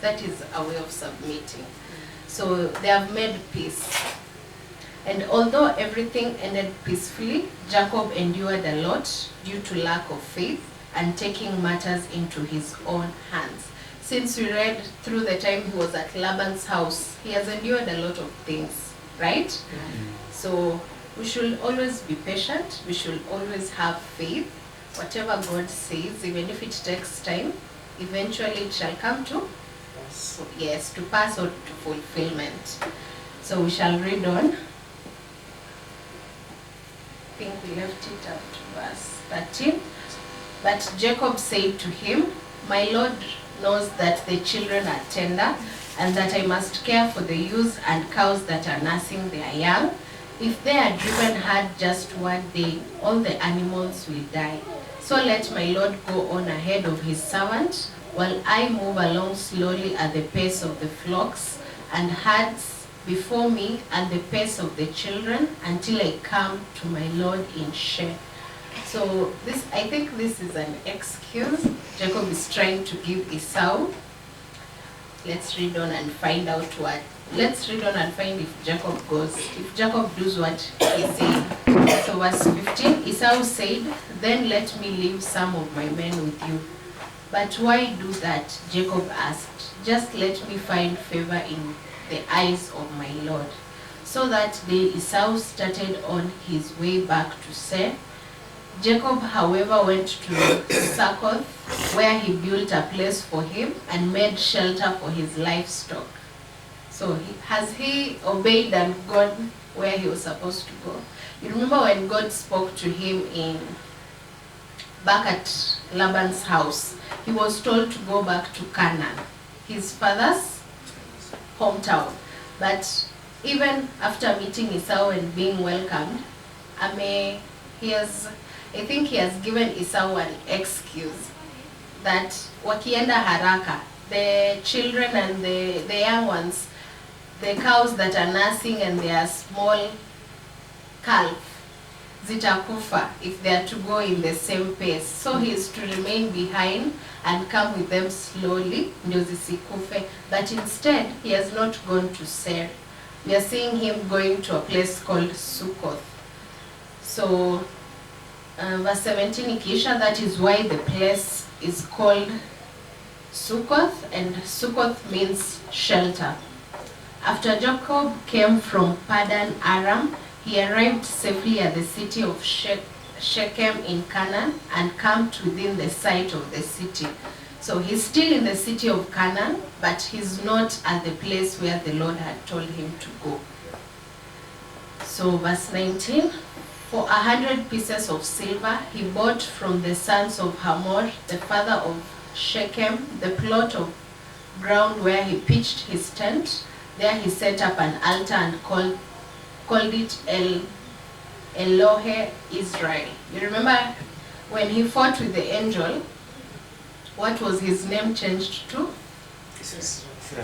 That is a way of submitting. So they have made peace. And although everything ended peacefully, Jacob endured a lot due to lack of faith and taking matters into his own hands. Since we read through the time he was at Laban's house, he has endured a lot of things, right? So we should always be patient. We should always have faith. Whatever God says, even if it takes time, eventually it shall come to yes, to pass or to fulfillment. So we shall read on. I think we left it up to verse 13. But Jacob said to him, my Lord knows that the children are tender, and that I must care for the ewes and cows that are nursing their young. If they are driven hard just one day, all the animals will die. So let my Lord go on ahead of his servant, while I move along slowly at the pace of the flocks and herds before me and the pace of the children, until I come to my Lord in Shechem. So this, I think this is an excuse. Jacob is trying to give Esau. Let's read on and find out what. Let's read on and find if Jacob does what he said. So verse 15, Esau said, then let me leave some of my men with you. But why do that? Jacob asked. Just let me find favor in the eyes of my Lord. So that day Esau started on his way back to Seir. Jacob, however, went to Succoth, where he built a place for him and made shelter for his livestock. So has he obeyed and gone where he was supposed to go? You remember when God spoke to him back at Laban's house, he was told to go back to Canaan, his father's hometown. But even after meeting Esau and being welcomed, I think he has given Esau an excuse that wakienda haraka, the children and the young ones, the cows that are nursing and their small calf, zitakufa if they are to go in the same pace. So he is to remain behind and come with them slowly, ndio zisikufe. But instead, he has not gone to Seir. We are seeing him going to a place called Succoth. So verse 17, Ikisha, that is why the place is called Succoth, and Succoth means shelter. After Jacob came from Padan Aram, he arrived safely at the city of Shechem in Canaan and camped within the site of the city. So he's still in the city of Canaan, but he's not at the place where the Lord had told him to go. So verse 19, for 100 pieces of silver, he bought from the sons of Hamor, the father of Shechem, the plot of ground where he pitched his tent. There he set up an altar and called it Elohe Israel. You remember when he fought with the angel, what was his name changed to?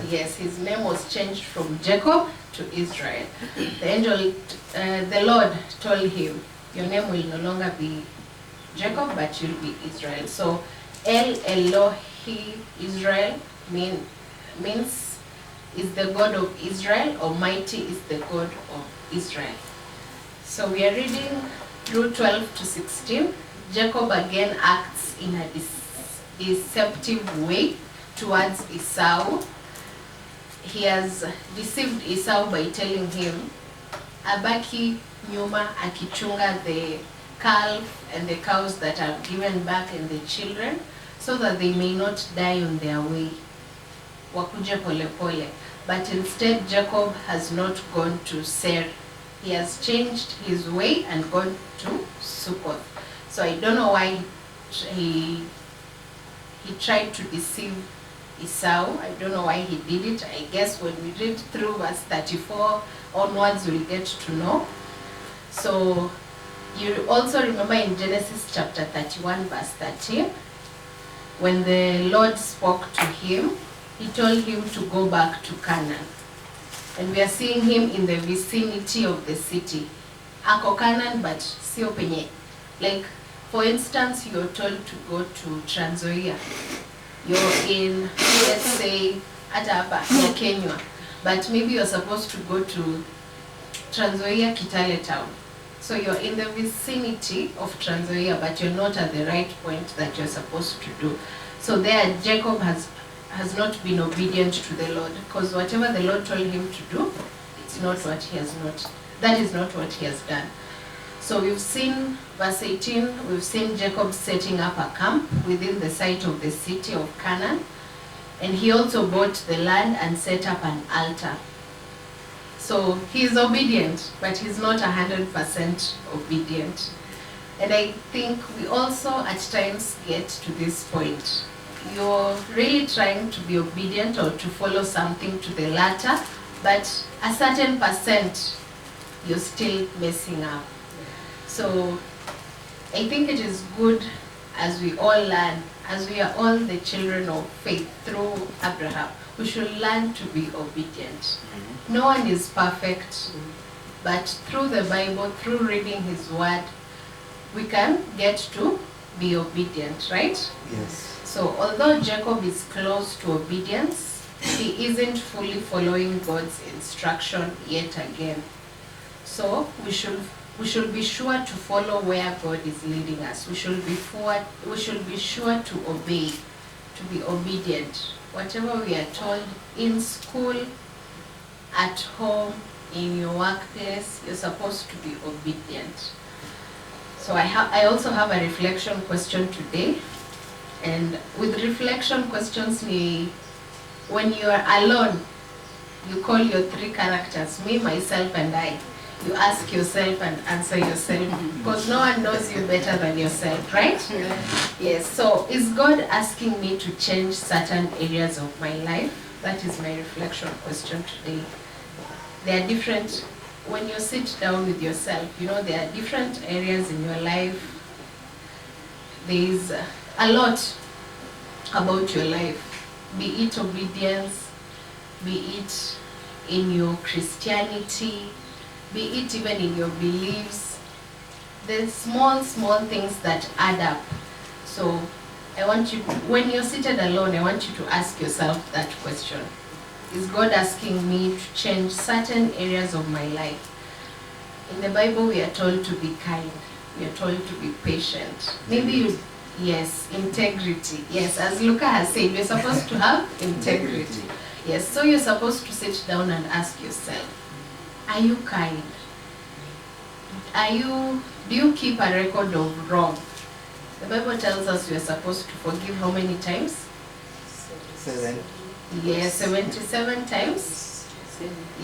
Yes, his name was changed from Jacob to Israel. The angel, the Lord told him, your name will no longer be Jacob, but you'll be Israel. So El Elohi Israel means is the God of Israel, or mighty is the God of Israel. So we are reading through 12 to 16. Jacob again acts in a deceptive way towards Esau. He has deceived Esau by telling him, abaki nyuma akichunga the calf and the cows that are given back and the children, so that they may not die on their way. Wakuje pole pole. But instead, Jacob has not gone to Seir. He has changed his way and gone to Succoth. So I don't know why he tried to deceive Esau. I don't know why he did it. I guess when we read through verse 34 onwards, we'll get to know. So you also remember in Genesis chapter 31 verse 13, when the Lord spoke to him, he told him to go back to Canaan. And we are seeing him in the vicinity of the city. Ako Canaan, but sio penye. Like, for instance, you're told to go to Trans Nzoia. You're in, let's say, hata hapa ya Kenya, but maybe you're supposed to go to Trans Nzoia Kitale town. So you're in the vicinity of Trans Nzoia, but you're not at the right point that you're supposed to do. So there, Jacob has not been obedient to the Lord, because whatever the Lord told him to do, it's not what he has not. That is not what he has done. So we've seen verse 18. We've seen Jacob setting up a camp within the site of the city of Canaan, and he also bought the land and set up an altar. So he is obedient, but he's not 100% obedient. And I think we also at times get to this point. You're really trying to be obedient or to follow something to the latter, but a certain percent you're still messing up. So I think it is good as we all learn, as we are all the children of faith through Abraham, we should learn to be obedient. No one is perfect, but through the Bible, through reading his word, we can get to be obedient, right? Yes. So although Jacob is close to obedience, he isn't fully following God's instruction yet again. So we should be sure to follow where God is leading us. We should be sure to obey, to be obedient. Whatever we are told in school, at home, in your workplace, you're supposed to be obedient. So I also have a reflection question today. And with reflection questions, when you are alone, you call your three characters, me, myself, and I. You ask yourself and answer yourself, because no one knows you better than yourself, right? Yes, so is God asking me to change certain areas of my life? That is my reflection question today. There are different, when you sit down with yourself, there are different areas in your life. There is a lot about your life, be it obedience, be it in your Christianity, be it even in your beliefs. There's small things that add up. So I want you, when you're seated alone, I want you to ask yourself that question. Is God asking me to change certain areas of my life? In the Bible, we are told to be kind. We are told to be patient. Maybe yes, integrity. Yes, as Luca has said, we're supposed to have integrity. Yes, so you're supposed to sit down and ask yourself, are you kind? Do you keep a record of wrong? The Bible tells us we are supposed to forgive how many times? 7. Yes, 77 times.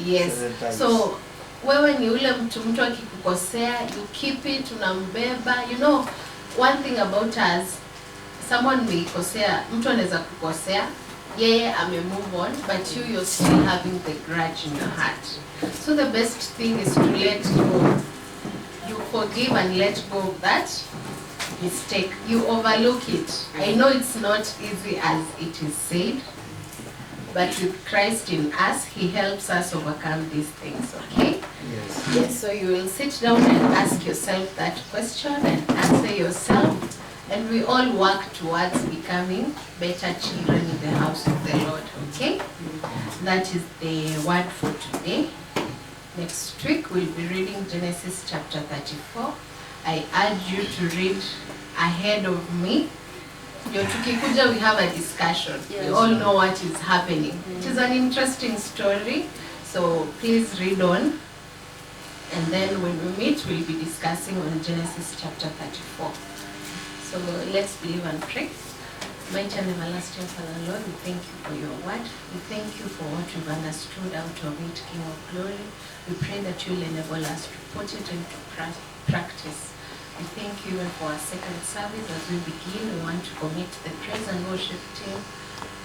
Yes. 7 times. So wewe ni ule mtu akikukosea, you keep it, unambeba. One thing about us, someone may kosea, mtu anaweza kukosea, yeye move on, but you're still having the grudge in your heart. So the best thing is to let go. You forgive and let go of that mistake. You overlook it. I know it's not easy as it is said, but with Christ in us, he helps us overcome these things, okay? Yes. Yes, so you will sit down and ask yourself that question and answer yourself. And we all work towards becoming better children in the house of the Lord, okay? That is the word for today. Next week, we'll be reading Genesis chapter 34. I urge you to read ahead of me. Tukikuja, we have a discussion. Yes. We all know what is happening. It is an interesting story, so please read on. And then when we meet, we'll be discussing on Genesis chapter 34. So let's believe and pray. Mighty and everlasting Father, Lord, we thank you for your word. We thank you for what you've understood out of it, King of glory. We pray that you'll enable us to put it into practice. We thank you for our second service. As we begin, we want to commit the praise and worship team.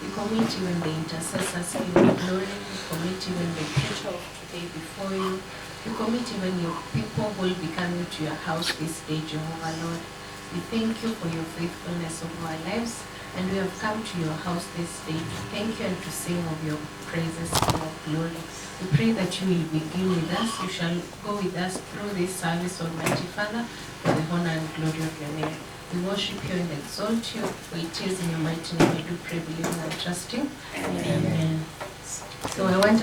We commit even the intercessors, King of glory. We commit even the preacher of today before you. We commit even your people who will be coming to your house this day, Jehovah, Lord. We thank you for your faithfulness over our lives, and we have come to your house this day to thank you and to sing of your praises, King of glory. We pray that you will begin with us. You shall go with us through this service, Almighty Father, for the honor and glory of your name. We worship you and exalt you, for it is in your mighty name we do pray, believing and trusting. Amen. Amen. So I want